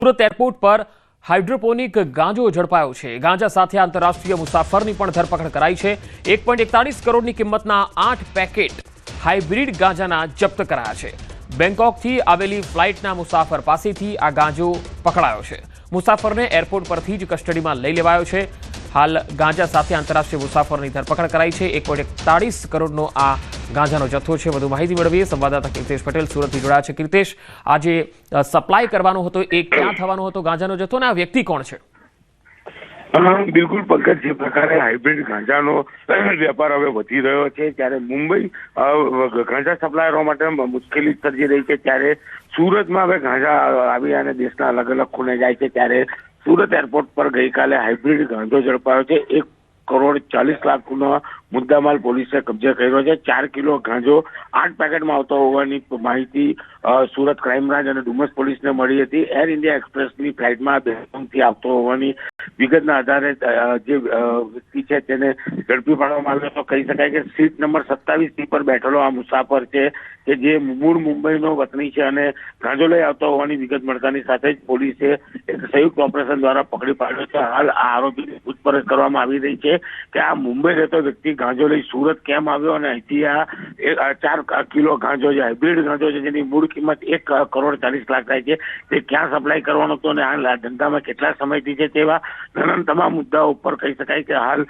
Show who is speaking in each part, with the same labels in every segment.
Speaker 1: Surat airport પર hydroponic ગાંજો ઝડપાયો છે। ગાંજા સાથે આંતરરાષ્ટ્રીય મુસાફરની પણ ધરપકડ કરાઈ છે। 1.41 કરોડની કિંમતના 8 પેકેટ હાઇબ્રિડ ગાંજાના જપ્ત કરાયા છે। બેંકોકથી આવેલી ફ્લાઇટના મુસાફર પાસેથી આ ગાંજો પકડાયો છે। મુસાફરને એરપોર્ટ પરથી જ કસ્ટડીમાં લઈ લેવાયો છે। હાલ ગાંજા સાથે આંતરરાષ્ટ્રીય મુસાફરની ધરપકડ કરાઈ છે। 1.41 કરોડનો આ ગાંજાનો જથ્થો છે। વધુ માહિતી મેળવીએ સંવાદદાતા કીર્તેશ પટેલ સુરતથી જોડાયા છે। કીર્તેશ, આજે સપ્લાય કરવાનો હતો એ ક્યાં થવાનો હતો ગાંજાનો જથ્થો ને આ વ્યક્તિ કોણ છે?
Speaker 2: બિલકુલ પંકજ, જે પ્રકારે હાઇબ્રિડ ગાંજાનો વેપાર હવે વધી રહ્યો છે ત્યારે મુંબઈ ગાંજા સપ્લાયરો માટે મુશ્કેલી સર્જી રહી છે, ત્યારે સુરતમાં હવે ગાંજા આવી અને દેશના અલગ અલગ ખૂણે જાય છે। ત્યારે સુરત એરપોર્ટ પર ગઈકાલે હાઇબ્રિડ ગાંજો ઝડપાયો છે। 1.40 લાખનો મુદ્દામાલ પોલીસે કબજે કર્યો છે। 4 કિલો ગાંજો 8 પેકેટમાં આવતો હોવાની માહિતી સુરત ક્રાઇમ બ્રાન્ચ અને ડુમસ પોલીસને મળી હતી। એર ઇન્ડિયા એક્સપ્રેસની ફ્લાઇટમાં બેંગકોકથી આવતો હોવાની વિગતના આધારે જે વ્યક્તિ છે તેને ઝડપી પાડવામાં આવ્યો હતો। કહી શકાય કે સીટ નંબર 27 પર બેઠેલો આ મુસાફર છે કે જે મૂળ મુંબઈનો વતની છે અને ગાંજો લઈ આવતો હોવાની વિગત મળતાની સાથે જ પોલીસે એક સંયુક્ત ઓપરેશન દ્વારા પકડી પાડ્યો છે। હાલ આ આરોપીની પૂછપરછ કરવામાં આવી રહી છે કે આ મુંબઈ રહેતો વ્યક્તિ ગાંજો લઈ સુરત કેમ આવ્યો અને અહીંથી આ 4 કિલો ગાંજો જે હાઇબ્રિડ ગાંજો છે જેની મૂળ કિંમત 1.40 લાખ થાય છે તે ક્યાં સપ્લાય કરવાનો હતો અને આ ધંધામાં કેટલા સમયથી છે તેવા તમામ મુદ્દાઓ ઉપર કહી શકાય કે હાલ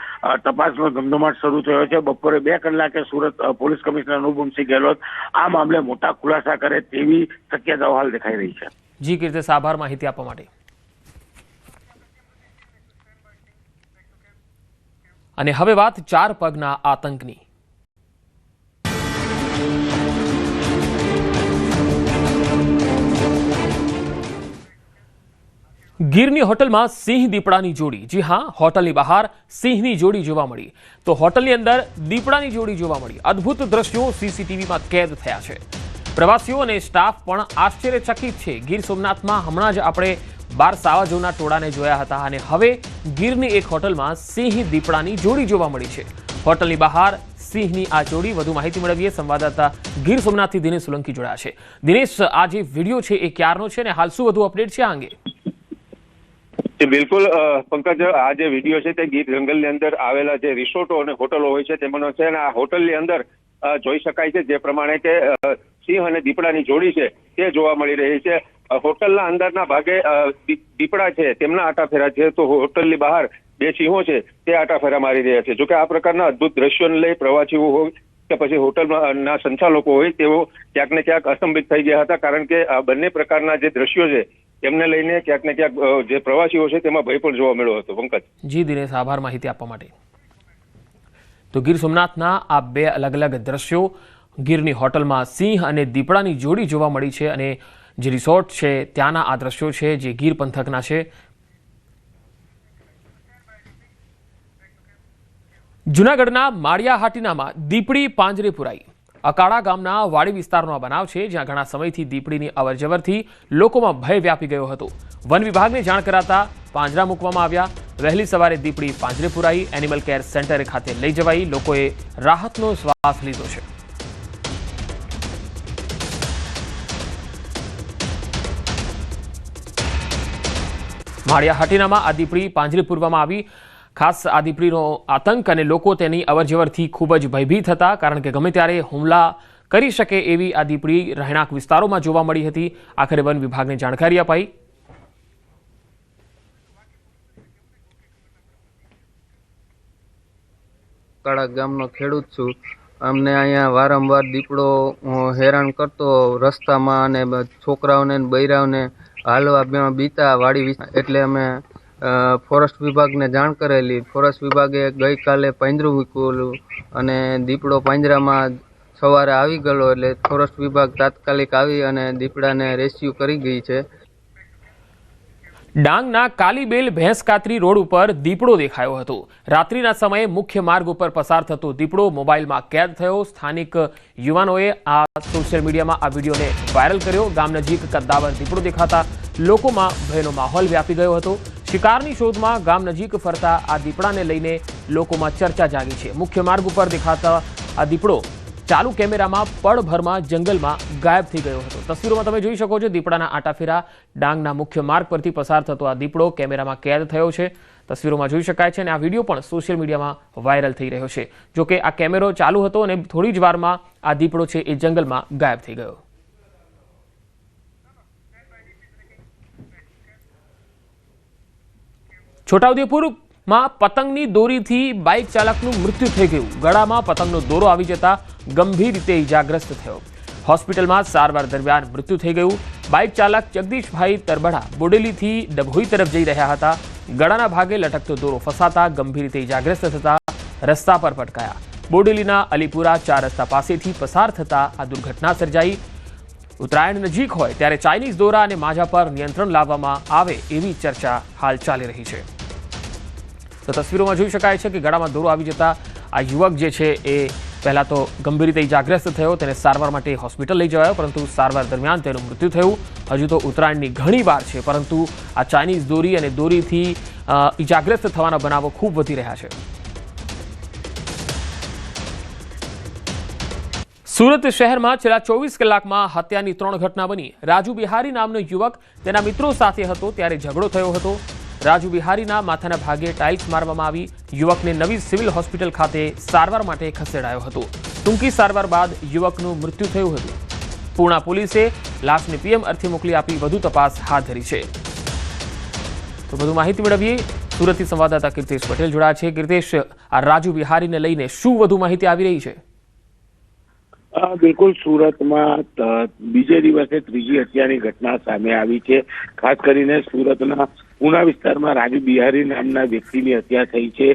Speaker 2: તપાસનો ધમધમાટ શરૂ થયો છે। બપોરે 2 કલાકે સુરત પોલીસ કમિશનર અનુપમસિંહ ગેહલોત આ મામલે મોટા ખુલાસા કરે તેવી શક્યતાઓ હાલ દેખાઈ રહી છે।
Speaker 1: જી કીર્તેશ, આભાર માહિતી આપવા માટે। અને હવે વાત 4 પગના આતંકની। ગીરની હોટલમાં સિંહ દીપડાની જોડી। જી હા, હોટલની બહાર સિંહની જોડી જોવા મળી તો હોટલની અંદર દીપડાની જોડી જોવા મળી। અદ્ભુત દ્રશ્યો સીસીટીવીમાં કેદ થયા છે। પ્રવાસીઓ અને સ્ટાફ પણ આશ્ચર્યચકિત છે। ગીર સોમનાથમાં હમણાં જ આપણે 12 સાવજોના ટોળાને જોયા હતા અને હવે ગીરની એક હોટલમાં સિંહ દીપડાની જોડી જોવા મળી છે। હોટલની બહાર સિંહની આ જોડી। વધુ માહિતી મેળવીએ સંવાદદાતા ગીર સોમનાથથી દિનેશ સોલંકી જોડાયા છે। દિનેશ, આ જે વિડીયો છે એ ક્યારનો છે અને હાલ શું વધુ અપડેટ છે આ અંગે?
Speaker 3: બિલકુલ પંકજ, આ જે વિડીયો છે તે ગીર જંગલની અંદર આવેલા જે રિસોર્ટો અને હોટલો હોય છે તેમાંનો છે અને આ હોટલની અંદર જોઈ શકાય છે જે પ્રમાણે કે સિંહ અને દીપડાની જોડી છે તે જોવા મળી રહી છે। હોટલના અંદરના ભાગે દીપડા છે તેમના આટાફેરા છે તો હોટલની બહાર 2 સિંહો છે તે આટાફેરા મારી રહ્યા છે। જોકે આ પ્રકારના અદ્ભુત દ્રશ્યોને લઈ પ્રવાસીઓ હોય કે પછી હોટલના સંચાલકો હોય તેઓ ક્યાંક ને ક્યાંક અસંબિત થઈ ગયા હતા, કારણ કે આ બંને પ્રકારના જે દ્રશ્યો છે તેમને લઈને ક્યાંક ને ક્યાંક જે પ્રવાસીઓ છે તેમાં ભય પણ જોવા મળ્યો હતો। પંકજ
Speaker 1: જી દિનેશ, આભાર માહિતી આપવા માટે। તો ગીર સોમનાથના આ 2 અલગ અલગ દ્રશ્યો, ગીરની હોટલમાં સિંહ અને દીપડાની જોડી જોવા મળી છે અને જે રિસોર્ટ છે ત્યાંના આ દ્રશ્યો છે જે ગીર પંથકના છે। જૂનાગઢના માળિયા હાટીનામાં દીપડી પાંજરે પુરાઈ। અકાળા ગામના વાડી વિસ્તારનો આ બનાવ છે જ્યાં ઘણા સમયથી દીપડીની અવરજવરથી લોકોમાં ભય વ્યાપી ગયો હતો। વન વિભાગને જાણ કરાતા પાંજરા મૂકવામાં આવ્યા। વહેલી સવારે દીપડી પાંજરે પુરાઈ, એનિમલ કેર સેન્ટર ખાતે લઈ જવાઈ। લોકોએ રાહતનો શ્વાસ લીધો છે। માળિયા હાટીનામાં આ દીપડી પાંજરે પૂરવામાં આવી। ખાસ આ દીપડીનો આતંક અને લોકો તેની અવરજવરથી ખૂબ જ ભયભીત હતા, કારણ કે ગમે ત્યારે હુમલા કરી શકે એવી આ દીપડી રહેણાંક વિસ્તારોમાં જોવા મળી હતી। આખરે વન વિભાગને જાણકારી અપાઈ।
Speaker 4: કાળા ગામનો ખેડૂત છું। અમને અહીંયા વારંવાર દીપડો હેરાન કરતો રસ્તામાં અને છોકરાઓને બૈરાઓને હાલવા બીતા વાડી, એટલે અમે ફોરેસ્ટ વિભાગને જાણ કરેલી। ફોરેસ્ટ વિભાગે ગઈકાલે પાંજરું મૂક્યું અને દીપડો પાંજરામાં સવારે આવી ગયો એટલે ફોરેસ્ટ વિભાગ તાત્કાલિક આવી અને દીપડાને રેસ્ક્યુ કરી ગઈ છે।
Speaker 1: ડાંગના કાલીબેલ ભેંસ કાતરી રોડ ઉપર દીપડો દેખાયો હતો। રાત્રિના સમયે મુખ્ય માર્ગ ઉપર પસાર થતો દીપડો મોબાઈલમાં કેદ થયો। સ્થાનિક યુવાનોએ આ સોશિયલ મીડિયામાં આ વિડીયોને વાયરલ કર્યો। ગામ નજીક કદ્દાવર દીપડો દેખાતા લોકોમાં ભયનો માહોલ વ્યાપી ગયો હતો। શિકારની શોધમાં ગામ નજીક ફરતા આ દીપડાને લઈને લોકોમાં ચર્ચા જાગી છે। મુખ્ય માર્ગ ઉપર દેખાતા આ દીપડો ચાલુ કેમેરામાં પળભરમાં જંગલમાં ગાયબ થઈ ગયો હતો। તસવીરોમાં તમે જોઈ શકો છો દીપડાના આટાફેરા ડાંગના મુખ્ય માર્ગ પરથી પસાર થતો આ દીપડો કેમેરામાં કેદ થયો છે। તસવીરોમાં જોઈ શકાય છે અને આ વિડીયો પણ સોશિયલ મીડિયામાં વાયરલ થઈ રહ્યો છે। જો કે આ કેમેરો ચાલુ હતો અને થોડી જ વારમાં આ દીપડો છે એ જંગલમાં ગાયબ થઈ ગયો। છોટાઉદેપુરમાં પતંગની દોરીથી બાઇક ચાલકનું મૃત્યુ થઈ ગયું। ગળામાં પતંગનો દોરો આવી જતા ગંભીર રીતે ઇજાગ્રસ્ત થયો। હોસ્પિટલમાં સારવાર દરમિયાન મૃત્યુ થઈ ગયું। બાઇક ચાલક જગદીશભાઈ તરબડા બોડેલીથી ડભોઈ તરફ જઈ રહ્યા હતા। ગળાના ભાગે લટકતો દોરો ફસાતા ગંભીર રીતે ઇજાગ્રસ્ત થતા રસ્તા પર પટકાયા। બોડેલીના અલીપુરા 4 રસ્તા પાસેથી પસાર થતા આ દુર્ઘટના સર્જાઈ। ઉત્તરાયણ નજીક હોય ત્યારે ચાઇનીઝ દોરા અને માજા પર નિયંત્રણ લાવવામાં આવે એવી ચર્ચા હાલ ચાલી રહી છે। તો તસવીરોમાં જોઈ શકાય છે કે ગળામાં દોરો આવી જતા આ યુવક જે છે એ પહેલા તો ગંભીર રીતે ઇજાગ્રસ્ત થયો। તેને સારવાર માટે હોસ્પિટલ લઈ જવાયો, પરંતુ સારવાર દરમિયાન તેનું મૃત્યુ થયું। હજુ તો ઉત્તરાયણની ઘણી વાર છે, પરંતુ આ ચાઇનીઝ દોરી અને દોરીથી ઇજાગ્રસ્ત થવાના બનાવો ખૂબ વધી રહ્યા છે। સુરત શહેરમાં છેલ્લા 24 કલાકમાં હત્યાની 3 ઘટના બની। રાજુ બિહારી નામનો યુવક તેના મિત્રો સાથે હતો ત્યારે ઝઘડો થયો હતો। રાજુ બિહારીના માથાના ભાગે ટાઇલ્સ મારવામાં આવી। યુવકને નવી સિવિલ હોસ્પિટલ ખાતે સારવાર માટે ખસેડાયો હતો। ટૂંકી સારવાર બાદ યુવકનું મૃત્યુ થયું હતું। પૂર્ણા પોલીસે લાશને પીએમ અર્થે મોકલી આપી વધુ તપાસ હાથ ધરી છે। તો વધુ માહિતી મેળવીએ। સુરતથી સંવાદદાતા કીર્તેશ પટેલ જોડાયા છે। કીર્તેશ, આ રાજુ બિહારીને લઈને શું વધુ માહિતી આવી રહી છે?
Speaker 2: બિલકુલ, સુરતમાં બીજે દિવસે ત્રીજી હત્યાની ઘટના સામે આવી છે। ખાસ કરીને સુરતના પૂના વિસ્તારમાં રાજુ બિહારી નામના વ્યક્તિની હત્યા થઈ છે।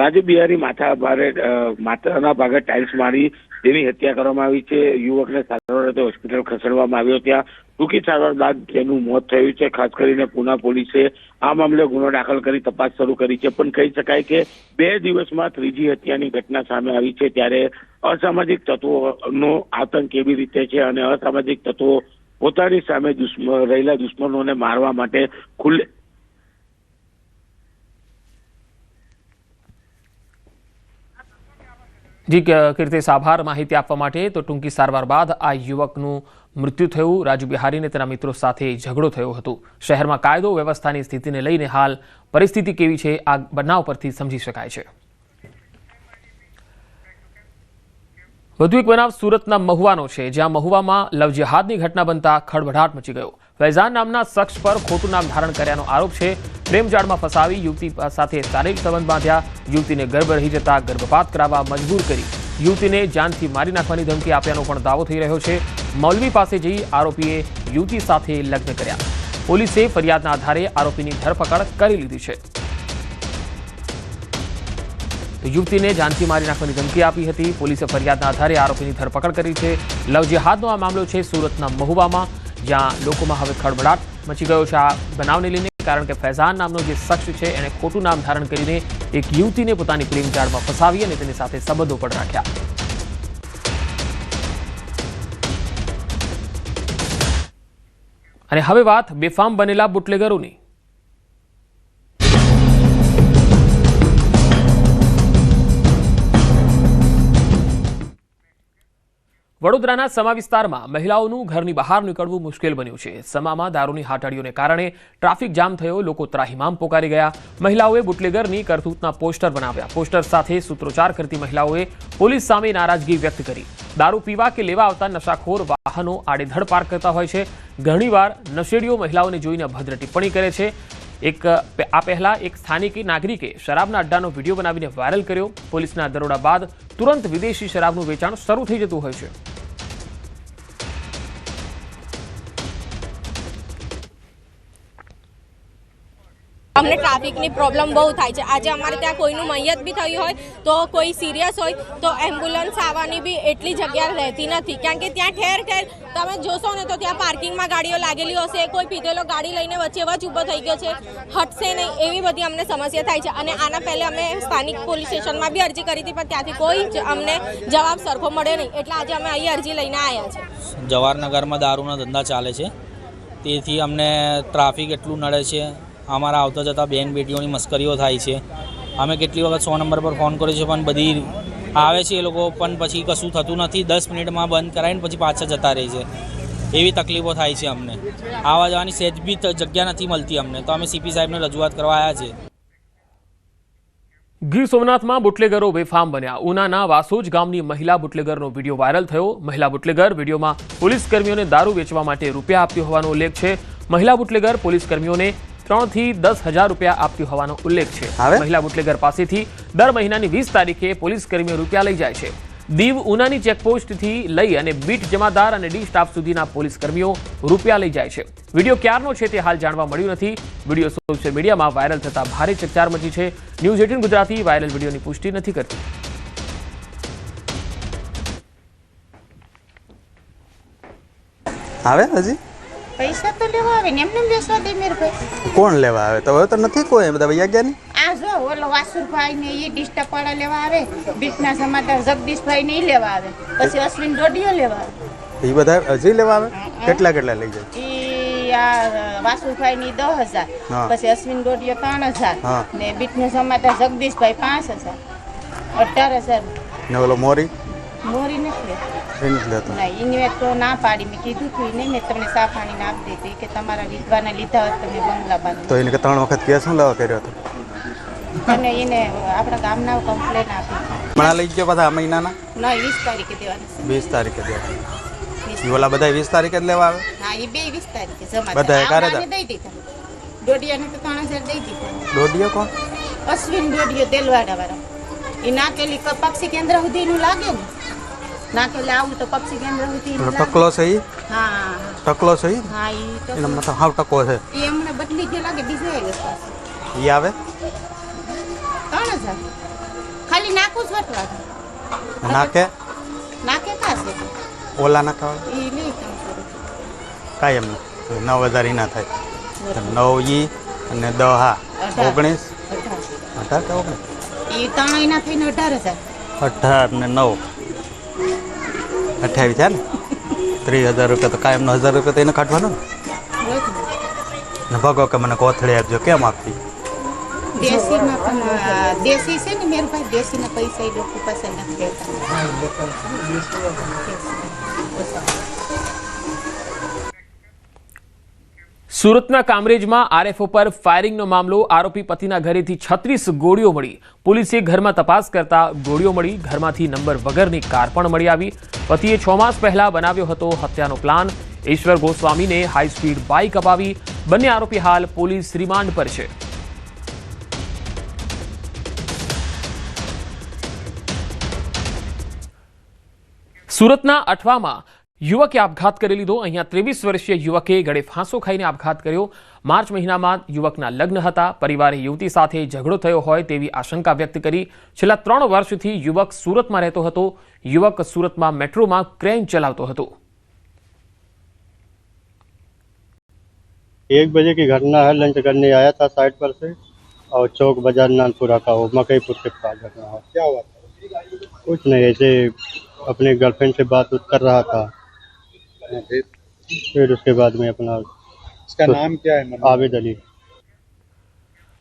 Speaker 2: રાજુ બિહારી માથાના ભાગે ટાઇલ્સ મારી તેની હત્યા કરવામાં આવી છે। યુવકને સારવાર અર્થે હોસ્પિટલ ખસેડવામાં આવ્યો, ત્યાં ટૂંકી સારવાર બાદ તેનું મોત થયું છે। ખાસ કરીને પૂના પોલીસે આ મામલે ગુનો દાખલ કરી તપાસ શરૂ કરી છે। પણ કહી શકાય કે 2 દિવસમાં ત્રીજી હત્યાની ઘટના સામે આવી છે, ત્યારે અસામાજિક તત્વોનો આતંક કેવી રીતે છે અને અસામાજિક તત્વો પોતાની સામે રહેલા દુશ્મનોને મારવા માટે ખુલ્લે
Speaker 1: જી કીર્તેશ, આભાર માહિતી આપવા માટે। તો ટૂંકી સારવાર બાદ આ યુવકનું મૃત્યુ થયું। રાજુ બિહારીને તેના મિત્રો સાથે ઝઘડો થયો હતો। શહેરમાં કાયદો વ્યવસ્થાની સ્થિતિને લઈને હાલ પરિસ્થિતિ કેવી છે આ બનાવ પરથી સમજી શકાય છે। વધુ એક બનાવ સુરતના મહુવાનો છે, જ્યાં મહુવામાં લવ જેહાદની ઘટના બનતા ખળભળાટ મચી ગયો। ફૈઝાન નામના શખ્સ પર ખોટું નામ ધારણ કર્યાનો આરોપ છે। પ્રેમજાળમાં ફસાવી યુવતી સાથે શારીરિક સંબંધ બાંધ્યા, યુવતીને ગર્ભ રહી જતા ગર્ભપાત કરાવવા મજબૂર કરી યુવતીને જાનથી મારી નાખવાની ધમકી આપ્યાનો પણ દાવો થઈ રહ્યો છે। મૌલવી પાસે જઈ આરોપીએ યુવતી સાથે લગ્ન કર્યા। પોલીસે ફરિયાદના આધારે આરોપીની ધરપકડ કરી લીધી છે। તો યુવતીને જાનથી મારી નાખવાની ધમકી આપી હતી। પોલીસે ફરિયાદના આધારે આરોપીની ધરપકડ કરી છે। લવ જેહાદનો આ મામલો છે સુરતના મહુવામાં, જ્યાં લોકોમાં હવે ખળભળાટ મચી ગયો છે આ બનાવને લઈને, કારણ કે ફૈઝાન નામનો જે શખ્સ છે એણે ખોટું નામ ધારણ કરીને એક યુવતીને પોતાની પ્રેમજાળમાં ફસાવી અને તેની સાથે સંબંધો પણ રાખ્યા। અને હવે વાત બેફામ બનેલા બુટલેગરોની। વડોદરાના સમા વિસ્તારમાં મહિલાઓનું ઘરની બહાર નીકળવું મુશ્કેલ બન્યું છે। સમામાં દારૂની હાટડીઓને કારણે ટ્રાફિક જામ થયો, લોકો ત્રાહિમામ પોકારી ગયા। મહિલાઓએ બુટલેગરની કરતૂતના પોસ્ટર બનાવ્યા। પોસ્ટર સાથે સૂત્રોચ્ચાર કરતી મહિલાઓએ પોલીસ સામે નારાજગી વ્યક્ત કરી। દારૂ પીવા કે લેવા આવતા નશાખોર વાહનો આડેધડ પાર્ક કરતા હોય છે। ઘણીવાર નશેડીઓ મહિલાઓને જોઈને અભદ્ર ટિપ્પણી કરે છે। આ પહેલા એક સ્થાનિક નાગરિકે શરાબના અડ્ડાનો વિડીયો બનાવીને વાયરલ કર્યો। પોલીસના દરોડા બાદ તુરંત વિદેશી શરાબનું વેચાણ શરૂ થઈ જતું હોય છે।
Speaker 5: અમને ટ્રાફિકની પ્રોબ્લેમ બહુ થાય છે। આજે અમારે ત્યાં કોઈનું મૈયત બી થયું હોય તો કોઈ સિરિયસ હોય તો એમ્બ્યુલન્સ આવવાની બી એટલી જગ્યા રહેતી નથી, કારણ કે ત્યાં ઠેર ઠેર તમે જોશો ને તો ત્યાં પાર્કિંગમાં ગાડીઓ લાગેલી હશે, કોઈ પીધેલો ગાડી લઈને વચ્ચે વચ ઊભો થઈ ગયો છે, હટશે નહીં, એવી બધી અમને સમસ્યા થાય છે। અને આના પહેલે અમે સ્થાનિક પોલીસ સ્ટેશનમાં બી અરજી કરી હતી, પણ ત્યાંથી કોઈ અમને જવાબ સરખો મળ્યો નહીં, એટલે આજે અમે અહીં અરજી લઈને આવ્યા છે।
Speaker 6: જવાહરનગરમાં દારૂના ધંધા ચાલે છે, તેથી અમને ટ્રાફિક એટલું નડે છે। અમારા આવતા જતા બેન બેટીઓની મસ્કરીઓ થાય છે। અમે કેટલી વખત 100 નંબર પર ફોન કર્યો છે, પણ બધી આવે છે એ લોકો પણ પછી કશું થતું નથી, 10 મિનિટમાં બંધ કરાવીને પછી પાછા જતા રહે છે. એવી તકલીફો થાય છે અમને. આવવા જવાની સહેજ બી જગ્યા નથી મળતી અમને, તો અમે સીપી સાહેબને રજૂઆત કરવા આવ્યા છીએ.
Speaker 1: ગીર સોમનાથમાં બુટલેગરો બેફામ બન્યા. ઉનાના વાસોજ ગામની મહિલા બુટલેગરનો વિડીયો વાયરલ થયો. મહિલા બુટલેગર વિડીયોમાં પોલીસ કર્મીઓને દારૂ વેચવા માટે રૂપિયા આપ્યો હોવાનો ઉલ્લેખ છે. મહિલા બુટલેગર પોલીસ કર્મીઓને 3 થી 10,000 રૂપિયા આપ્યો હોવાનો ઉલ્લેખ છે. મહિલા બુટલેગર પાસેથી દર મહિનાની 20 તારીખે પોલીસ કર્મીઓ રૂપિયા લઈ જાય છે. દીવ ઉનાની ચેકપોસ્ટથી લઈ અને બીટ જમાદાર અને ડી સ્ટાફ સુધીના પોલીસ કર્મીઓ રૂપિયા લઈ જાય છે. વિડીયો ક્યારનો છે તે હાલ જાણવા મળ્યું નથી. વિડીયો સોશિયલ મીડિયામાં વાયરલ થતા ભારે ચકચાર મચી છે. ન્યૂઝ 18 ગુજરાતી વાયરલ વિડીયોની પુષ્ટિ નથી કરતી.
Speaker 7: આવે હજી
Speaker 8: પૈસા તો લેવા આવે ને એમને બેસવા દે મેર ભાઈ.
Speaker 7: કોણ લેવા આવે? તો હવે તો નથી કોઈ, બધા વૈયા ગયા ને.
Speaker 8: આ જો ઓલો વાસુરભાઈ ને એ ડિસ્ટર્બ વાળા લેવા આવે, બીટના સમાધાન જગદીશભાઈ ને ઈ લેવા આવે, પછી અશ્વિન ડોડિયો લેવા આવે.
Speaker 7: એ બધા હજી લેવા આવે? કેટલા કેટલા લઈ જાય?
Speaker 8: ઈ આ વાસુરભાઈ ની 10,000, પછી અશ્વિન ડોડિયો 3,000 ને બીટના સમાધાન જગદીશભાઈ 5,000, 18,000.
Speaker 7: ને ઓલો મોરી
Speaker 8: મોરી નથી
Speaker 7: લેતો?
Speaker 8: ના, એને તો ના પાડી. મેં કીધું હતું નહીં, મેં તમને સા પાણી ના આપી દીધી કે તમારા વિધવાના લીધા હોત તમે બંગલા બાંધો.
Speaker 7: તો એને 3 વખત કેસ શું લેવા કર્યો હતો?
Speaker 8: અને એને આપણા ગામના કમ્પ્લેન આપી.
Speaker 7: હમણાં લઈ ગયો પાછા આ મહિનાના?
Speaker 8: ના, 20 તારીખે દેવાની છે.
Speaker 7: 20 તારીખે દેવા. ઓલા બધા 20 તારીખે જ લેવા આવે?
Speaker 8: હા, એ બે 20 તારીખે જમા
Speaker 7: બધા એકારે જ
Speaker 8: દઈ દીધા. ડોડિયાને તો 3,000 દઈ દીધા.
Speaker 7: ડોડિયો કોણ?
Speaker 8: અશ્વિન ડોડિયો દેલવાડા વાળા. એ નાકેલી પક્ષી કેન્દ્ર સુધી નું લાગે ને, નાકેલી આવું તો પક્ષી કેન્દ્ર સુધી
Speaker 7: ટકલો છે ઈ?
Speaker 8: હા
Speaker 7: ટકલો છે ઈ?
Speaker 8: હા,
Speaker 7: એનો મતલબ હાવ ટકો છે.
Speaker 8: એ હમણાં બદલી ગયો લાગે, બીજો આવ્યો પાસે.
Speaker 7: ઈ આવે
Speaker 8: 3,000 ખાલી નાખું જ વટવા.
Speaker 7: નાખે
Speaker 8: પાસે
Speaker 7: ઓલા નાખવા
Speaker 8: એ નહીં 300 રૂપિયા.
Speaker 7: કાંઈ એમ નહીં. 9,000 ઈ ના થાય. 9 ઈ અને 10 હા 19 18 કે 19?
Speaker 8: એ 3 ના થઈને 18,000.
Speaker 7: 18 ને 9 28 છે ને? 30,000 રૂપિયા તો કાયમનો 1,000 રૂપિયા તો એને કાઢવાનો ને. ભગો કે મને કોથળી આપજો, કેમ આપતી?
Speaker 8: દેશીમાં પણ દેશી છે ને મેર ભાઈ, દેશીના પૈસા એ લોકો પાસે નથી દેતા.
Speaker 1: સુરતના કામરેજમાં આરએફઓ પર ફાયરિંગનો મામલો. આરોપી પતિના ઘરેથી 36 ગોળીઓ મળી. પોલીસે ઘરમાં તપાસ કરતા ગોળીઓ મળી. ઘરમાંથી નંબર વગરની કાર પણ મળી આવી. પતિએ 6 માસ પહેલા બનાવ્યો હતો હત્યાનો પ્લાન. ઈશ્વર ગોસ્વામીને હાઈ સ્પીડ બાઇક અપાવી. બંને આરોપી હાલ પોલીસ રિમાન્ડ પર છે. સુરતના અઠવામાં યુવકે આપઘાત કરી લીધો. અહીંયા 23 વર્ષીય યુવકે ગળે ફાંસો ખાઈને આપઘાત કર્યો. માર્ચ મહિનામાં યુવકના લગ્ન હતા. પરિવારે યુવતી સાથે ઝઘડો થયો હોય તેવી આશંકા વ્યક્ત કરી. છેલ્લા 3 વર્ષથી યુવક સુરતમાં રહેતો હતો. યુવક સુરતમાં મેટ્રોમાં ક્રેન ચલાવતો હતો.
Speaker 9: 1 बजे की घटना है। लंच करने आया था साइड पर से और चौक बाजार नानपुरा का वो मकईपुर के पास घटना है। क्या हुआ था? कुछ नहीं, ऐसे अपने गर्लफ्रेंड से बात कर रहा था। फिर उसके बाद में अपना
Speaker 10: इसका नाम क्या है?
Speaker 9: आबिद अली।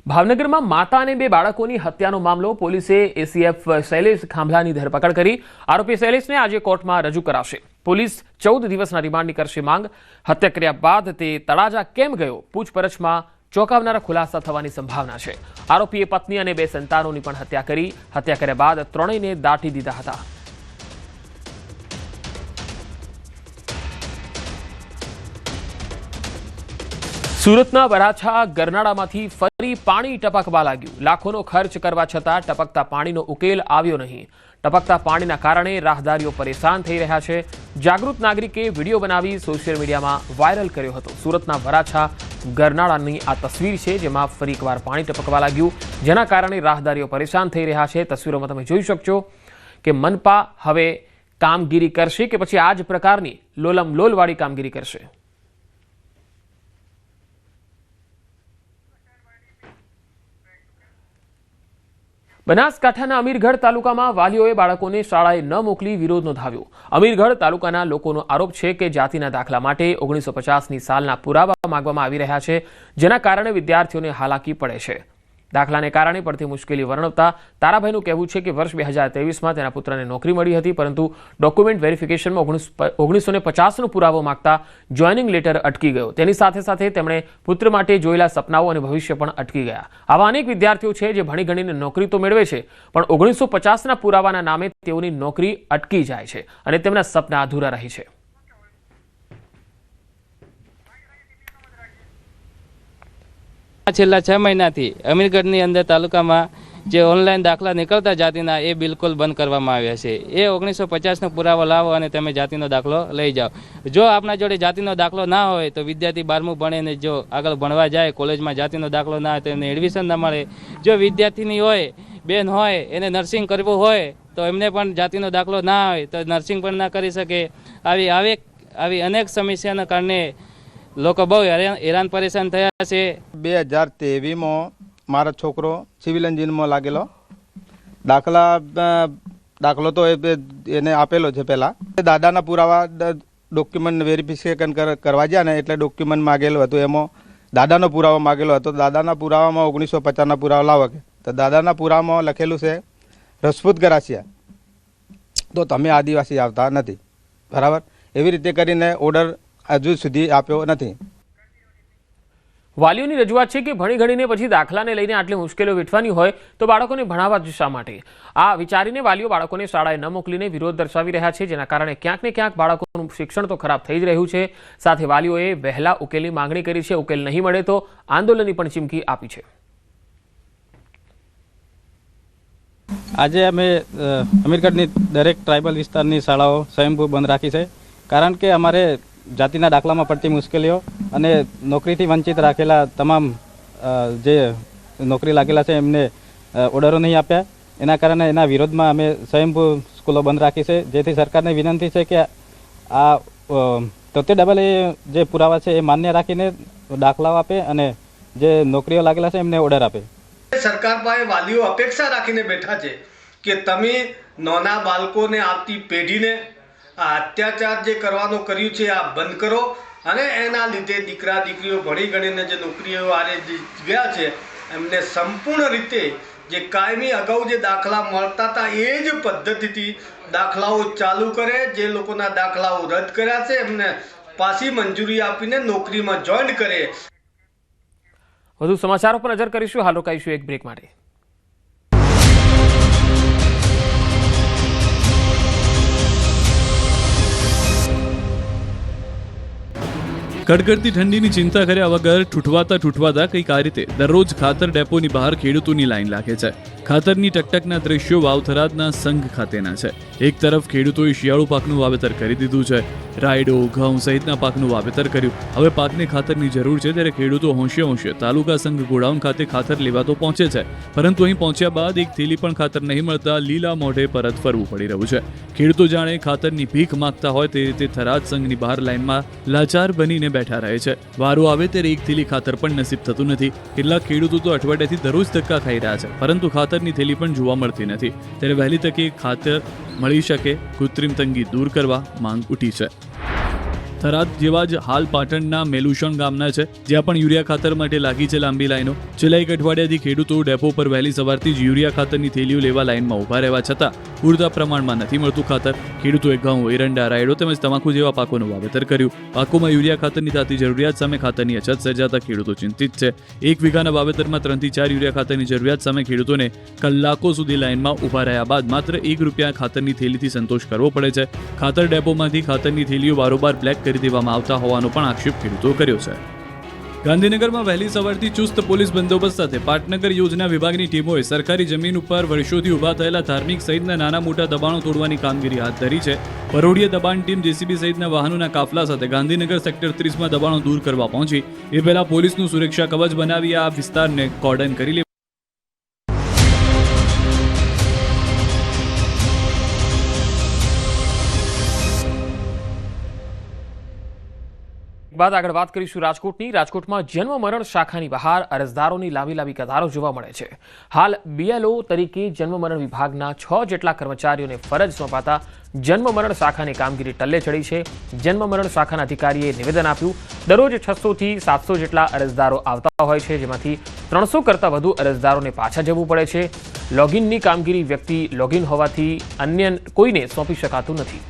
Speaker 1: ભાવનગરમાં માતા અને 2 બાળકોની હત્યાનો મામલો. પોલીસે એસીએફ શૈલેષ ખાંભલાની ધરપકડ કરી. આરોપી શૈલેષને આજે કોર્ટમાં રજૂ કરાશે. પોલીસ 14 દિવસના રિમાન્ડની કરશે માંગ. હત્યા કર્યા બાદ તે તળાજા કેમ ગયો? પૂછપરછમાં ચોંકાવનારા ખુલાસા થવાની સંભાવના છે. આરોપીએ પત્ની અને 2 સંતાનોની પણ હત્યા કરી. હત્યા કર્યા બાદ ત્રણેયને દાટી દીધા હતા. સુરતના વરાછા ગરનાળામાંથી ફરી પાણી ટપકવા લાગ્યું. લાખોનો ખર્ચ કરવા છતાં ટપકતા પાણીનો ઉકેલ આવ્યો નહીં. ટપકતા પાણીના કારણે રાહદારીઓ પરેશાન થઈ રહ્યા છે. જાગૃત નાગરિકે વિડીયો બનાવી સોશિયલ મીડિયામાં વાયરલ કર્યો હતો. સુરતના વરાછા ગરનાળાની આ તસવીર છે, જેમાં ફરી એકવાર પાણી ટપકવા લાગ્યું, જેના કારણે રાહદારીઓ પરેશાન થઈ રહ્યા છે. તસવીરોમાં તમે જોઈ શકશો કે મનપા હવે કામગીરી કરશે કે પછી આ જ પ્રકારની લોલમલોલવાળી કામગીરી કરશે. બનાસકાંઠાના અમીરગઢ તાલુકામાં વાલીઓએ બાળકોને શાળાએ ન મોકલી વિરોધ નોંધાવ્યો. અમીરગઢ તાલુકાના લોકોનો આરોપ છે કે જાતિના દાખલા માટે 1950ની સાલના પુરાવા માંગવામાં આવી રહ્યા છે, જેના કારણે વિદ્યાર્થીઓને હાલાકી પડે છે. દાખલાને કારણે પડતી મુશ્કેલી વર્ણવતા તારાભાઈનું કહેવું છે કે વર્ષ 2023માં તેના પુત્રને નોકરી મળી હતી, પરંતુ ડોક્યુમેન્ટ વેરિફિકેશનમાં 1950નો પુરાવો માંગતા જોઈનિંગ લેટર અટકી ગયો. તેની સાથે સાથે તેમણે પુત્ર માટે જોયેલા સપનાઓ અને ભવિષ્ય પણ અટકી ગયા. આવા અનેક વિદ્યાર્થીઓ છે જે ભણી ગણીને નોકરી તો મેળવે છે, પણ 1950ના પુરાવાના નામે તેઓની નોકરી અટકી જાય છે અને તેમના સપના અધૂરા રહે છે.
Speaker 11: છેલ્લા 6 મહિનાથી અમીરગઢની અંદર તાલુકામાં જે ઓનલાઈન દાખલા નીકળતા જાતિના એ બિલકુલ બંધ કરવામાં આવ્યા છે. એ 1950નો પુરાવો લાવો અને તમે જાતિનો દાખલો લઈ જાઓ. જો આપણા જોડે જાતિનો દાખલો ના હોય તો વિદ્યાર્થી 12મું ભણે ને જો આગળ ભણવા જાય કોલેજમાં જાતિનો દાખલો ના હોય તો એને એડમિશન ના મળે. જો વિદ્યાર્થીની હોય બેન હોય એને નર્સિંગ કરવું હોય તો એમને પણ જાતિનો દાખલો ના હોય તો નર્સિંગ પણ ના કરી શકે. આવી અનેક સમસ્યાના કારણે લોકો બહુ હેરાન પરેશાન થયા છે.
Speaker 12: 2023માં મારો છોકરો સિવિલ એન્જિનમાં લાગેલો. દાખલો તો એને આપેલો છે પહેલાં. દાદાના પુરાવા ડોક્યુમેન્ટ વેરિફિકેશન કરવા ગયા ને એટલે ડોક્યુમેન્ટ માગેલું હતું. એમાં દાદાનો પુરાવો માગેલો હતો. દાદાના પુરાવામાં 1950ના પુરાવા લાવો કે તો દાદાના પુરાવામાં લખેલું છે રજપૂત ગરાસિયા, તો તમે આદિવાસી આવતા નથી. બરાબર, એવી રીતે કરીને ઓર્ડર હજુ સુધી આપ્યો નથી.
Speaker 1: વાલીઓની રજૂઆત છે કે ભણી ગણીને પછી દાખલાને લઈને આટલી મુશ્કેલીઓ વેઠવાની હોય તો બાળકોને ભણાવવા જ શા માટે? આ વિચારીને વાલીઓ બાળકોને શાળાએ ન મોકલીને વિરોધ દર્શાવી રહ્યા છે, જેના કારણે ક્યાંક ને ક્યાંક બાળકોનું શિક્ષણ તો ખરાબ થઈ જ રહ્યું છે. સાથે વાલીઓએ વહેલા ઉકેલની માંગણી કરી છે. ઉકેલ નહીં મળે તો આંદોલનની પણ ચીમકી આપી છે.
Speaker 7: આજે અમે અમીરગઢની દરેક ટ્રાઇબલ વિસ્તારની શાળાઓ સ્વયંભૂ બંધ રાખી છે, કારણ કે અમારે જાતિના દાખલામાં પડતી મુશ્કેલીઓ અને નોકરીથી વંચિત રાખેલા તમામ જે નોકરી લાગેલા છે એમને ઓર્ડરો નહીં આપ્યા. એના કારણે એના વિરોધમાં અમે સ્વયંભૂ સ્કૂલો બંધ રાખી છે, જેથી સરકારને વિનંતી છે કે આ 73AA જે પુરાવા છે એ માન્ય રાખીને દાખલાઓ આપે અને જે નોકરીઓ લાગેલા છે એમને ઓર્ડર આપે.
Speaker 13: સરકાર પાસે વાલીઓ અપેક્ષા રાખીને બેઠા છે કે તમે નાના બાળકોને આવતી પેઢીને આ અત્યાચાર જે કરવાનું કર્યું છે આ બંધ કરો અને એના લીધે દીકરા દીકરીઓ ભણી ગણીને જે નોકરીઓ આરે ગયા છે એમને સંપૂર્ણ રીતે જે કાયમી અગાઉ જે દાખલા મળતા હતા એ જ પદ્ધતિથી દાખલાઓ ચાલુ કરે. જે લોકોના દાખલાઓ રદ કર્યા છે એમને પાછી મંજૂરી આપીને નોકરીમાં જોઈન કરે.
Speaker 1: વધુ સમાચારો પર નજર કરીશું. હાલ રોકાઈશું એક બ્રેક માટે.
Speaker 14: કડકડતી ઠંડીની ચિંતા કર્યા વગર ઠૂઠવાતા કંઈક આ રીતે દરરોજ ખાતર ડેપોની બહાર ખેડૂતોની લાઈન લાગે છે. ખાતરની ટકટકના દ્રશ્યો વાવથરાદના સંઘ ખાતેના છે. એક તરફ ખેડૂતોએ શિયાળુ પાકનું વાવેતર કરી દીધું છે. રાયડો, ઘઉં સહિતના પાકનું વાવેતર કર્યું. હવે પાકને ખાતરની જરૂર છે ત્યારે ખેડૂતો હોંશે તાલુકા સંઘ ગોડાઉન ખાતે ખાતર લેવા તો પહોંચે છે, પરંતુ અહીં પહોંચ્યા બાદ એક થેલી પણ ખાતર નહીં મળતા લીલા મોઢે પરત ફરવું પડી રહ્યું છે. ખેડૂતો જાણે ખાતરની ભીખ માંગતા હોય તે રીતે થરાદ સંઘની બહાર લાઈનમાં લાચાર બનીને બેઠા રહે છે. વારો આવે ત્યારે એક થેલી ખાતર પણ નસીબ થતું નથી. કેટલાક ખેડૂતો તો અઠવાડિયાથી દરરોજ ધક્કા ખાઈ રહ્યા છે, પરંતુ ખાતરની થેલી પણ જોવા મળતી નથી. ત્યારે વહેલી તકે ખાતર મળી શકે, કૃત્રિમ તંગી દૂર કરવા માંગ ઉઠી છે. થરાદ જેવા જ હાલ પાટણના મેલુશણ ગામના છે, જ્યાં પણ યુરિયા ખાતર માટે લાગી છે લાંબી લાઈનો. છેલ્લા એક અઠવાડિયાથી ખેડૂતો ડેપો પર વહેલી સવારથી જ યુરિયા ખાતરની થેલીઓ લેવા લાઈનમાં ઊભા રહેવા છતાં પૂરતા પ્રમાણમાં નથી મળતું ખાતર. ખેડૂતોએ ઘઉં, એરંડા, રાયડો તેમજ તમાકુ જેવા પાકોનું વાવેતર કર્યું. પાકોમાં યુરિયા ખાતરની તાતી જરૂરિયાત સામે ખાતરની અછત સર્જાતા ખેડૂતો ચિંતિત છે. 1 વીઘાના વાવેતરમાં 3 થી 4 યુરિયા ખાતરની જરૂરિયાત સામે ખેડૂતોને કલાકો સુધી લાઈનમાં ઊભા રહ્યા બાદ માત્ર ₹1 ખાતરની થેલીથી સંતોષ કરવો પડે છે. ખાતર ડેપોમાંથી ખાતરની થેલીઓ બારોબાર બ્લેક કરી દેવામાં આવતા હોવાનો પણ આક્ષેપ ખેડૂતો કર્યો છે. ગાંધીનગરમાં વહેલી સવારથી ચુસ્ત પોલીસ બંદોબસ્ત સાથે પાટનગર યોજના વિભાગની ટીમોએ સરકારી જમીન ઉપર વર્ષોથી ઊભા થયેલા ધાર્મિક સહિતના નાના મોટા દબાણો તોડવાની કામગીરી હાથ ધરી છે. પરોઢીય દબાણ ટીમ જેસીબી સહિતના વાહનોના કાફલા સાથે ગાંધીનગર સેક્ટર 30માં દબાણો દૂર કરવા પહોંચી. એ પહેલા પોલીસનું સુરક્ષા કવચ બનાવી આ વિસ્તારને કોર્ડન કરી
Speaker 1: બાદ આગળ વાત કરીશું રાજકોટની. રાજકોટમાં જન્મ મરણ શાખાની બહાર અરજદારોની લાંબી કતારો જોવા મળે છે. હાલ BLO તરીકે જન્મ મરણ વિભાગના 6 જેટલા કર્મચારીઓને ફરજ સોંપાતા જન્મ મરણ શાખાની કામગીરી ટલ્લે ચડી છે. જન્મ મરણ શાખાના અધિકારીએ નિવેદન આપ્યું, દરરોજ 600 થી 700 જેટલા અરજદારો આવતા હોય છે, જેમાંથી 300 કરતાં વધુ અરજદારોને પાછા જવું પડે છે. લોગિનની કામગીરી વ્યક્તિ લોગિન હોવાથી અન્ય કોઈને સોંપી શકાતું નથી.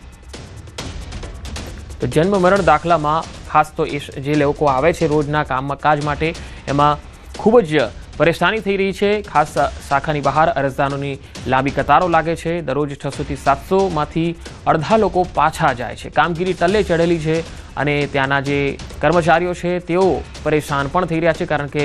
Speaker 1: તો જન્મ મરણ દાખલામાં ખાસ તો જે લોકો આવે છે રોજના કામકાજ માટે, એમાં ખૂબ જ પરેશાની થઈ રહી છે. ખાસ શાખાની બહાર અરજદારોની લાંબી કતારો લાગે છે. દરરોજ 600 થી 700માંથી અડધા લોકો પાછા જાય છે. કામગીરી ટલ્લે ચડેલી છે અને ત્યાંના જે કર્મચારીઓ છે તેઓ પરેશાન પણ થઈ રહ્યા છે, કારણ કે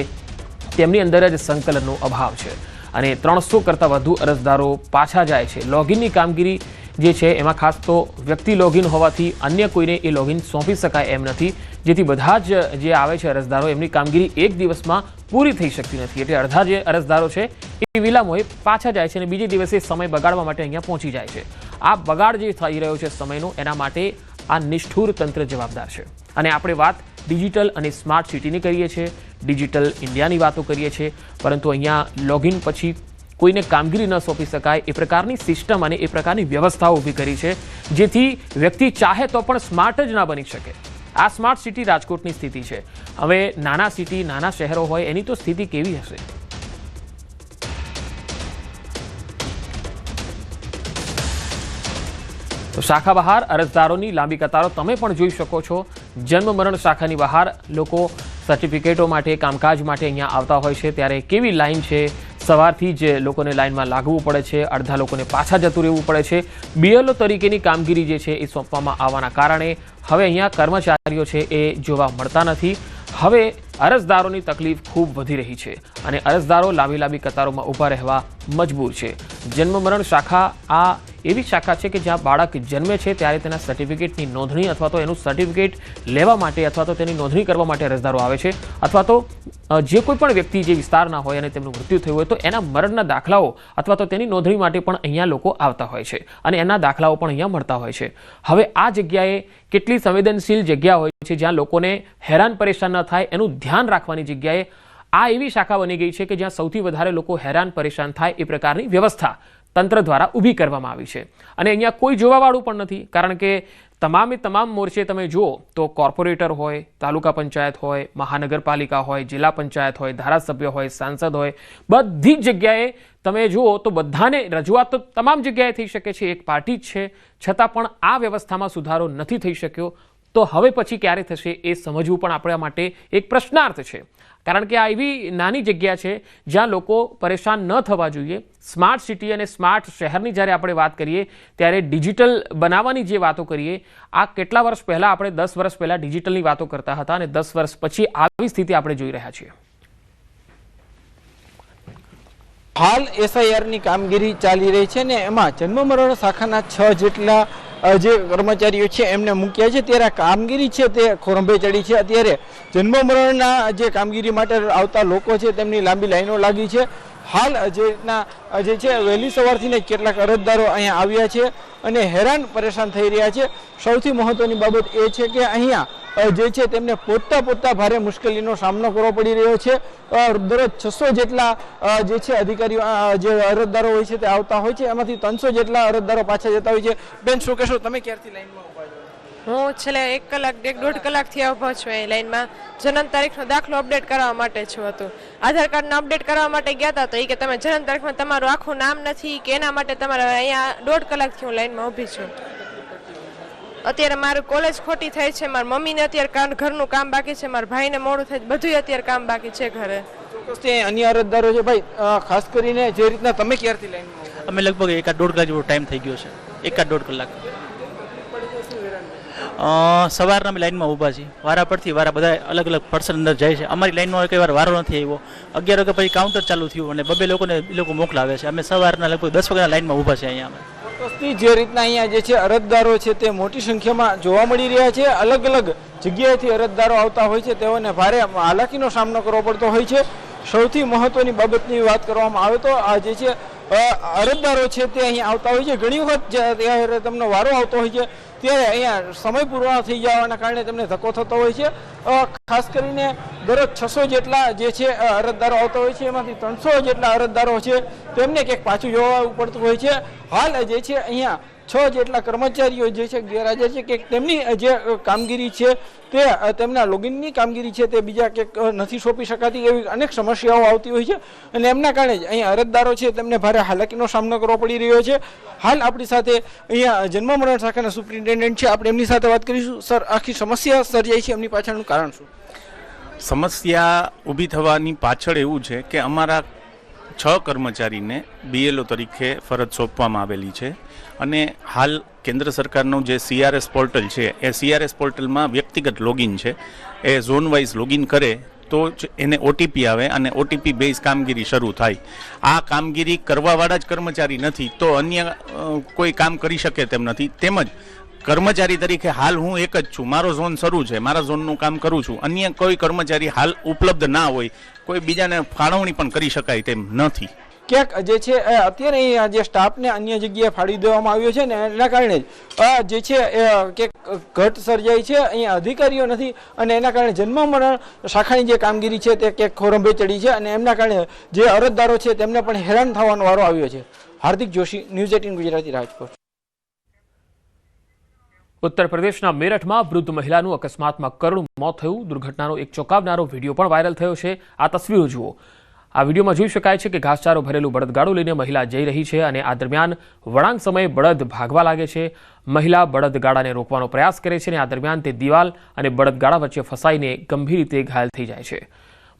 Speaker 1: તેમની અંદર જ સંકલનનો અભાવ છે અને 300 કરતાં વધુ અરજદારો પાછા જાય છે. લોગિનની કામગીરી જે છે એમાં ખાસ તો વ્યક્તિ લોગિન હોવાથી અન્ય કોઈને એ લોગિન સોંપી શકાય એમ નથી, જેથી બધા જ જે આવે છે અરજદારો એમની કામગીરી એક દિવસમાં પૂરી થઈ શકતી નથી. એટલે અડધા જે અરજદારો છે એ વિલામોએ પાછા જાય છે અને બીજે દિવસે સમય બગાડવા માટે અહીંયા પહોંચી જાય છે. આ બગાડ જે થઈ રહ્યો છે સમયનો, એના માટે આ નિષ્ઠુર તંત્ર જવાબદાર છે. અને આપણે વાત ડિજિટલ અને સ્માર્ટ સિટીની કરીએ છીએ, ડિજિટલ ઇન્ડિયાની વાતો કરીએ છીએ, પરંતુ અહીંયા લોગિન પછી કોઈને કામગીરી ન સોંપી શકાય એ પ્રકારની સિસ્ટમ અને એ પ્રકારની વ્યવસ્થાઓ ઊભી કરી છે, જેથી વ્યક્તિ ચાહે તો પણ સ્માર્ટ જ ના બની શકે. આ સ્માર્ટ સિટી રાજકોટની સ્થિતિ છે. હવે નાના સિટી, નાના શહેરો હોય એની તો સ્થિતિ કેવી હશે? તો શાખા બહાર અરજદારોની લાંબી કતારો તમે પણ જોઈ શકો છો. જન્મ મરણ શાખાની બહાર લોકો સર્ટિફિકેટો માટે, કામકાજ માટે અહીંયા આવતા હોય છે, ત્યારે કેવી લાઈન છે. સવારથી જ લોકોને લાઇનમાં લાગવું પડે છે, અડધા લોકોને પાછા જતું રહેવું પડે છે. BLO તરીકેની કામગીરી જે છે એ સોંપવામાં આવવાના કારણે હવે અહીંયા કર્મચારીઓ છે એ જોવા મળતા નથી. હવે અરજદારોની તકલીફ ખૂબ વધી રહી છે અને અરજદારો લાંબી કતારોમાં ઊભા રહેવા મજબૂર છે. જન્મ મરણ શાખા આ એવી શાખા છે કે જ્યાં બાળક જન્મે છે ત્યારે તેના સર્ટિફિકેટની નોંધણી અથવા તો એનું સર્ટિફિકેટ લેવા માટે અથવા તો તેની નોંધણી કરવા માટે અરજદારો આવે છે, અથવા તો જે કોઈ પણ વ્યક્તિ જે વિસ્તારના હોય અને તેમનું મૃત્યુ થયું હોય તો એના મરણના દાખલાઓ અથવા તો તેની નોંધણી માટે પણ અહીંયા લોકો આવતા હોય છે અને એના દાખલાઓ પણ અહીંયા મળતા હોય છે. હવે આ જગ્યાએ કેટલી સંવેદનશીલ જગ્યા હોય છે જ્યાં લોકોને હેરાન પરેશાન ન થાય એનું ધ્યાન રાખવાની જગ્યાએ આ એવી શાખા બની ગઈ છે કે જ્યાં સૌથી વધારે લોકો હેરાન પરેશાન થાય એ પ્રકારની વ્યવસ્થા તંત્ર દ્વારા ઊભી કરવામાં આવી છે. અને અહીંયા કોઈ જોવાવાળું પણ નથી, કારણ કે તમામ મોરચે તમે જુઓ તો કોર્પોરેટર હોય, તાલુકા પંચાયત હોય, મહાનગરપાલિકા હોય, જિલ્લા પંચાયત હોય, ધારાસભ્ય હોય, સાંસદ હોય, બધી જ જગ્યાએ તમે જુઓ તો બધાને રજૂઆત તો તમામ જગ્યાએ થઈ શકે છે, એક પાર્ટી જ છે, છતાં પણ આ વ્યવસ્થામાં સુધારો નથી થઈ શક્યો. તો હવે પછી ક્યારે થશે એ સમજવું પણ આપણા માટે એક પ્રશ્નાર્થ છે, કારણ કે આ એવી નાની જગ્યા છે જ્યાં લોકો પરેશાન ન થવા જોઈએ. સ્માર્ટ સિટી અને સ્માર્ટ શહેરની જ્યારે આપણે વાત કરીએ ત્યારે ડિજિટલ બનાવવાની જે વાતો કરીએ, આ કેટલા વર્ષ પહેલાં આપણે 10 વર્ષ પહેલાં ડિજિટલની વાતો કરતા હતા અને 10 વર્ષ પછી આવી સ્થિતિ આપણે જોઈ રહ્યા છીએ.
Speaker 15: હાલ SIRની કામગીરી ચાલી રહી છે ને એમાં જન્મ મરણ શાખાના 6 જેટલા જે કર્મચારીઓ છે એમને મૂક્યા છે, ત્યારે કામગીરી છે તે ખોરંભે ચડી છે. અત્યારે જન્મ મરણના જે કામગીરી માટે આવતા લોકો છે તેમની લાંબી લાઈનો લાગી છે. હાલ જે રીતના જે છે વહેલી સવારથી કેટલાક અરજદારો અહીંયા આવ્યા છે અને હેરાન પરેશાન થઈ રહ્યા છે. સૌથી મહત્વની બાબત એ છે કે અહીંયા જે છે તેમને પોતા ભારે મુશ્કેલીનો સામનો કરવો પડી રહ્યો છે. દરરોજ 600 જેટલા જે છે અધિકારીઓ જે અરજદારો હોય છે તે આવતા હોય છે, એમાંથી 300 જેટલા અરજદારો પાછા જતા હોય છે. બેન, શું કહેશો, તમે ક્યારથી લાઈનમાં ઉભા છો?
Speaker 16: હું છેલ્લે 1 કલાક 1.5 કલાકથી ઊભો છું એ લાઈનમાં. જન્મ તારીખનો દાખલો અપડેટ કરવા માટે છું હતું. આધાર કાર્ડને અપડેટ કરવા માટે ગયા હતા તો એ કે તમે જન્મ તારીખમાં તમારું આખું નામ નથી કે એના માટે તમારે અહીંયા 1.5 કલાકથી હું લાઈનમાં ઊભી છું. અત્યારે મારું કોલેજ ખોટી થઈ છે, મારી મમ્મીને અત્યારે ઘરનું કામ બાકી છે, મારા ભાઈને મોડું થાય, બધું અત્યારે કામ બાકી છે ઘરે.
Speaker 15: ચોક્કસ અન્ય અરજદારો છે ભાઈ, ખાસ કરીને જે રીતના તમે ક્યારથી લાઈનમાં?
Speaker 17: અમે લગભગ 1.5 કલાક જેવો ટાઈમ થઈ ગયો છે. 1.5 કલાક સવારના અમે લાઈનમાં ઊભા છીએ. વારા પરથી વારા બધા અલગ અલગ પર્સન અંદર જાય છે. અમારી લાઈનમાં કઈ વાર વારો નથી આવ્યો. 11 વાગે પછી કાઉન્ટર ચાલુ થયું અને 2 લોકોને એ લોકો મોકલાવે છે. અમે સવારના લગભગ 10 વાગ્યાના લાઈનમાં ઊભા છે અહીંયા.
Speaker 15: જે રીતના અહીંયા જે છે અરજદારો છે તે મોટી સંખ્યામાં જોવા મળી રહ્યા છે. અલગ અલગ જગ્યાએથી અરજદારો આવતા હોય છે, તેઓને ભારે હાલાકીનો સામનો કરવો પડતો હોય છે. સૌથી મહત્વની બાબતની વાત કરવામાં આવે તો આ જે છે અરજદારો છે તે અહીં આવતા હોય છે. ઘણી વખત તમને વારો આવતો હોય છે ત્યારે અહીંયા સમય પૂરો થઈ જવાના કારણે તેમને ધક્કો થતો હોય છે. ખાસ કરીને દરરોજ 600 જેટલા જે છે અરજદારો આવતા હોય છે, એમાંથી 300 જેટલા અરજદારો છે તેમને ક્યાંક પાછું જોવાનું પડતું હોય છે. હાલ જે છે અહીંયા 6 જેટલા કર્મચારીઓ જે છે ગેરહાજર છે કે તેમની જે કામગીરી છે તે તેમના લોગિનની કામગીરી છે તે બીજા ક્યાંક નથી સોંપી શકાતી, એવી અનેક સમસ્યાઓ આવતી હોય છે અને એમના કારણે જ અહીંયા અરજદારો છે તેમને ભારે હાલાકીનો સામનો કરવો પડી રહ્યો છે. હાલ આપણી સાથે અહીંયા જન્મ મરણ શાખાના સુપ્રિન્ટેન્ડન્ટ છે, આપણે એમની સાથે વાત કરીશું. સર, આખી સમસ્યા સર્જાઈ છે, એમની પાછળનું કારણ શું?
Speaker 18: સમસ્યા ઊભી થવાની પાછળ એવું છે કે અમારા 6 કર્મચારીને BLO તરીકે ફરજ સોંપવામાં આવેલી છે અને હાલ કેન્દ્ર સરકારનું જે CRS પોર્ટલ છે એ CRS પોર્ટલમાં વ્યક્તિગત લોગિન છે. એ ઝોન વાઇઝ લોગિન કરે તો જ એને OTP આવે અને OTP બેઝ કામગીરી શરૂ થાય. આ કામગીરી કરવાવાળા જ કર્મચારી નથી તો અન્ય કોઈ કામ કરી શકે તેમ નથી. તેમજ કર્મચારી તરીકે હાલ હું એક જ છું, મારો ઝોન શરૂ છે, મારા ઝોનનું કામ કરું છું. અન્ય કોઈ કર્મચારી હાલ ઉપલબ્ધ ના હોય, કોઈ બીજાને ફાળવણી પણ કરી શકાય તેમ નથી.
Speaker 15: ક્યાંક જે છે અત્યારે અહીંયા જે સ્ટાફને અન્ય જગ્યાએ ફાળી દેવામાં આવ્યો છે ને એના કારણે જ જે છે કે ઘટ સર્જાઈ છે. અહીંયા અધિકારીઓ નથી અને એના કારણે જન્મ મરણ શાખાની જે કામગીરી છે તે ક્યાંક ખોરંભે ચડી છે અને એમના કારણે જે અરજદારો છે તેમને પણ હેરાન થવાનો વારો આવ્યો છે. હાર્દિક જોશી, ન્યૂઝ 18 ગુજરાતી, રાજકોટ.
Speaker 1: ઉત્તર પ્રદેશના મેરઠમાં વૃદ્ધ મહિલાનું અકસ્માતમાં કરુણ મોત થયું. દુર્ઘટનાનો એક ચોંકાવનારો વિડીયો પણ વાયરલ થયો છે. આ તસવીરો જુઓ. આ વિડીયોમાં જોઈ શકાય છે કે ઘાસચારો ભરેલું બળદગાડું લઈને મહિલા જઈ રહી છે અને આ દરમિયાન વળાંક સમયે બળદ ભાગવા લાગે છે. મહિલા બળદગાડાને રોકવાનો પ્રયાસ કરે છે અને આ દરમિયાન તે દિવાલ અને બળદગાડા વચ્ચે ફસાઈને ગંભીર રીતે ઘાયલ થઈ જાય છે.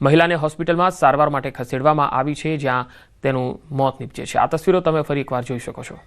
Speaker 1: મહિલાને હોસ્પિટલમાં સારવાર માટે ખસેડવામાં આવી છે, જ્યાં તેનું મોત નીપજે છે. આ તસવીરો તમે ફરી એકવાર જોઈ શકો છો.